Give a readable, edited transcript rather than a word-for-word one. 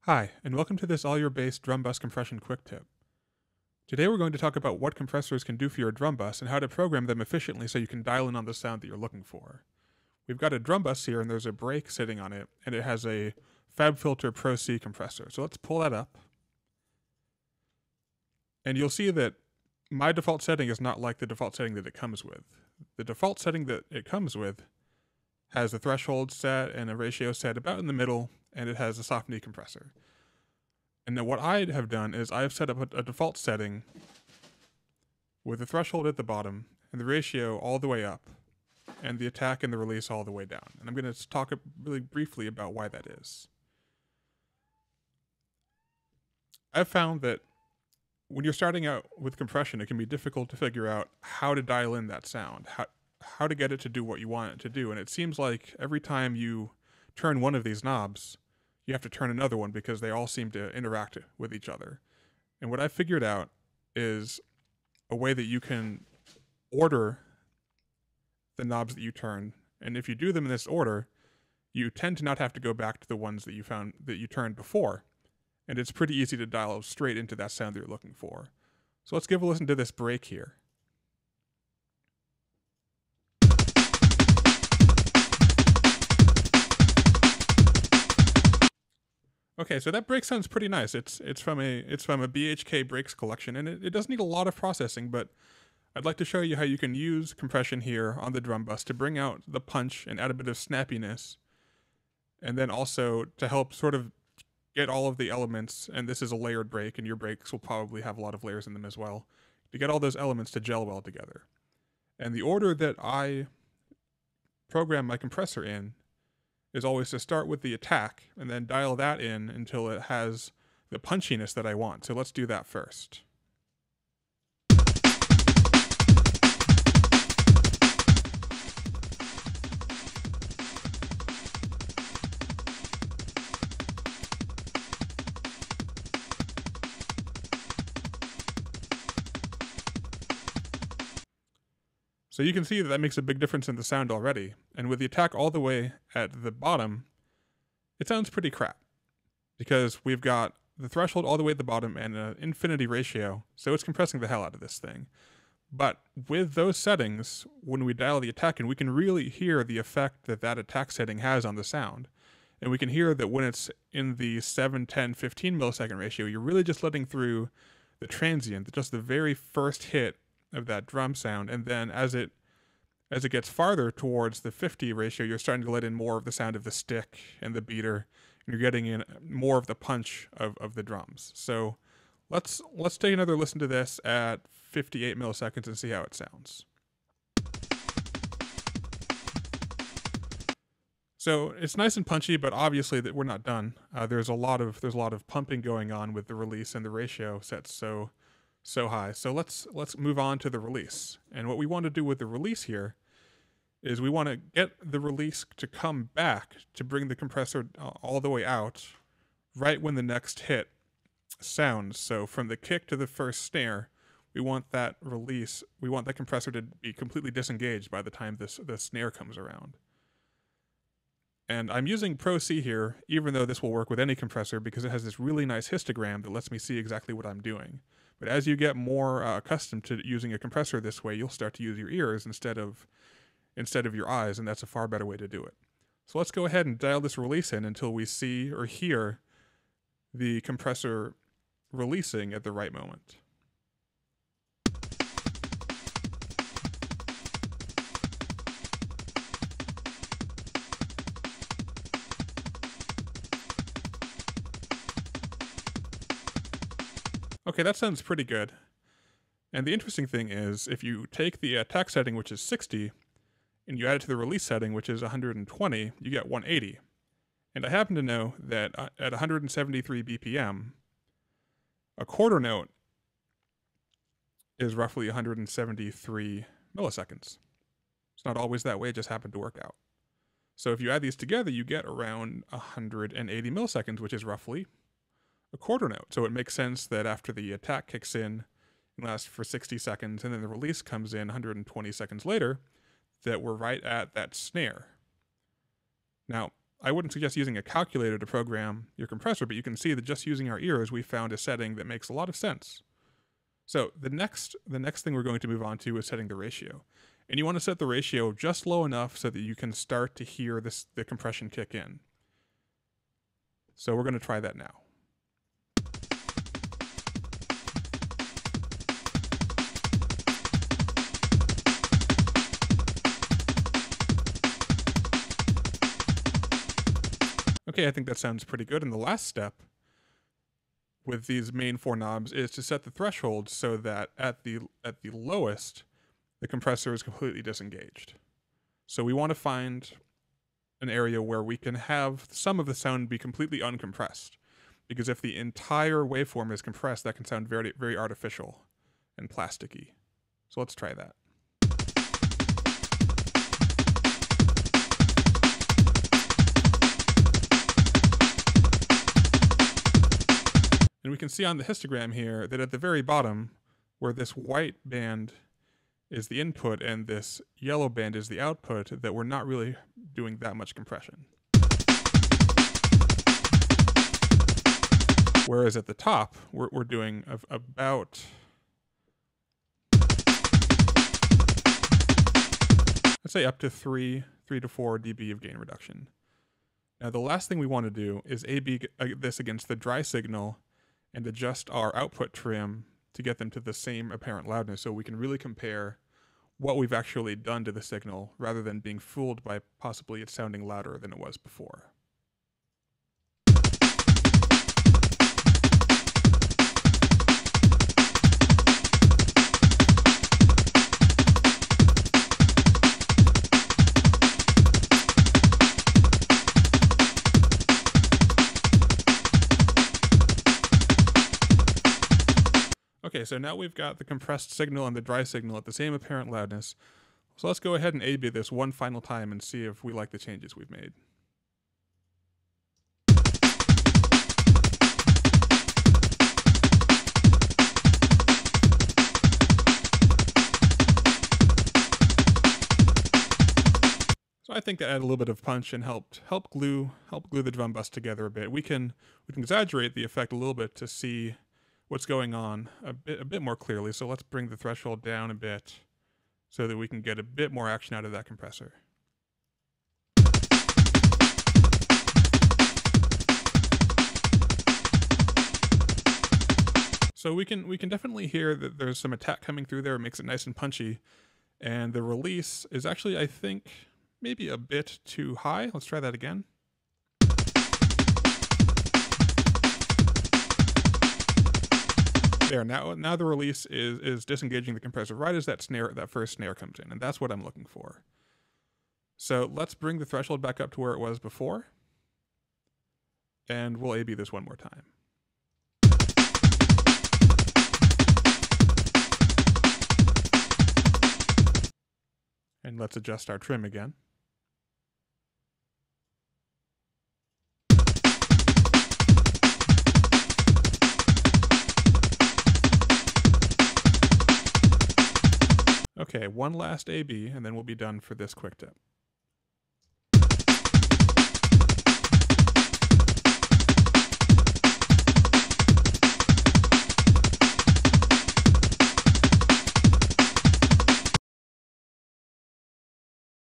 Hi, and welcome to this AllYourBass drum bus compression quick tip. Today we're going to talk about what compressors can do for your drum bus and how to program them efficiently so you can dial in on the sound that you're looking for. We've got a drum bus here and there's a break sitting on it, and it has a FabFilter Pro C compressor. So let's pull that up. And you'll see that my default setting is not like the default setting that it comes with. The default setting that it comes with has a threshold set and a ratio set about in the middle, and it has a soft knee compressor. And then what I have done is I've set up a default setting with the threshold at the bottom and the ratio all the way up and the attack and the release all the way down. And I'm going to talk really briefly about why that is. I've found that when you're starting out with compression, it can be difficult to figure out how to dial in that sound, how to get it to do what you want it to do. And it seems like every time you turn one of these knobs, you have to turn another one because they all seem to interact with each other. And what I figured out is a way that you can order the knobs that you turn. And if you do them in this order, you tend to not have to go back to the ones that you found that you turned before. And it's pretty easy to dial straight into that sound that you're looking for. So let's give a listen to this break here. Okay, so that break sounds pretty nice. It's from a BHK breaks collection, and it does need a lot of processing, but I'd like to show you how you can use compression here on the drum bus to bring out the punch and add a bit of snappiness, and then also to help sort of get all of the elements, and this is a layered break, and your breaks will probably have a lot of layers in them as well, to get all those elements to gel well together. And the order that I program my compressor in is always to start with the attack and then dial that in until it has the punchiness that I want. So let's do that first. So you can see that makes a big difference in the sound already, and with the attack all the way at the bottom, it sounds pretty crap, because we've got the threshold all the way at the bottom and an infinity ratio, so it's compressing the hell out of this thing. But with those settings, when we dial the attack in, we can really hear the effect that that attack setting has on the sound. And we can hear that when it's in the 7, 10, 15 millisecond ratio, you're really just letting through the transient, just the very first hit of that drum sound, and then as it gets farther towards the 50 ratio, you're starting to let in more of the sound of the stick and the beater, and you're getting in more of the punch of the drums. So let's take another listen to this at 58 milliseconds and see how it sounds. So it's nice and punchy, but obviously that we're not done. There's a lot of pumping going on with the release, and the ratio sets so high. So let's move on to the release. And what we want to do with the release here is we want to get the release to come back to bring the compressor all the way out right when the next hit sounds. So from the kick to the first snare, we want that compressor to be completely disengaged by the time the snare comes around. And I'm using Pro C here, even though this will work with any compressor, because it has this really nice histogram that lets me see exactly what I'm doing. But as you get more accustomed to using a compressor this way, you'll start to use your ears instead of your eyes, and that's a far better way to do it. So let's go ahead and dial this release in until we see or hear the compressor releasing at the right moment. Okay, that sounds pretty good. And the interesting thing is, if you take the attack setting, which is 60, and you add it to the release setting, which is 120, you get 180. And I happen to know that at 173 BPM, a quarter note is roughly 173 milliseconds. It's not always that way, it just happened to work out. So if you add these together, you get around 180 milliseconds, which is roughly a quarter note. So it makes sense that after the attack kicks in, it lasts for 60 seconds, and then the release comes in 120 seconds later, that we're right at that snare. Now, I wouldn't suggest using a calculator to program your compressor, but you can see that just using our ears, we found a setting that makes a lot of sense. So the next thing we're going to move on to is setting the ratio. And you want to set the ratio just low enough so that you can start to hear the compression kick in. So we're going to try that now. Okay, I think that sounds pretty good. And the last step with these main 4 knobs is to set the threshold so that at the lowest, the compressor is completely disengaged. So we want to find an area where we can have some of the sound be completely uncompressed. Because if the entire waveform is compressed, that can sound very, very artificial and plasticky. So let's try that. And we can see on the histogram here that at the very bottom, where this white band is the input and this yellow band is the output, that we're not really doing that much compression. Whereas at the top, we're doing about, let's say up to 3 to 4 dB of gain reduction. Now the last thing we want to do is A/B this against the dry signal and adjust our output trim to get them to the same apparent loudness so we can really compare what we've actually done to the signal rather than being fooled by possibly it sounding louder than it was before. Okay, so now we've got the compressed signal and the dry signal at the same apparent loudness. So let's go ahead and A/B this one final time and see if we like the changes we've made. So I think that added a little bit of punch and helped glue the drum bus together a bit. We can exaggerate the effect a little bit to see what's going on a bit more clearly. So let's bring the threshold down a bit so that we can get a bit more action out of that compressor. So we can definitely hear that there's some attack coming through there. It makes it nice and punchy. And the release is actually, I think, maybe a bit too high. Let's try that again. There, now the release is disengaging the compressor right as that first snare comes in, and that's what I'm looking for. So let's bring the threshold back up to where it was before, and we'll A/B this one more time. And let's adjust our trim again. Okay, one last A/B, and then we'll be done for this quick tip.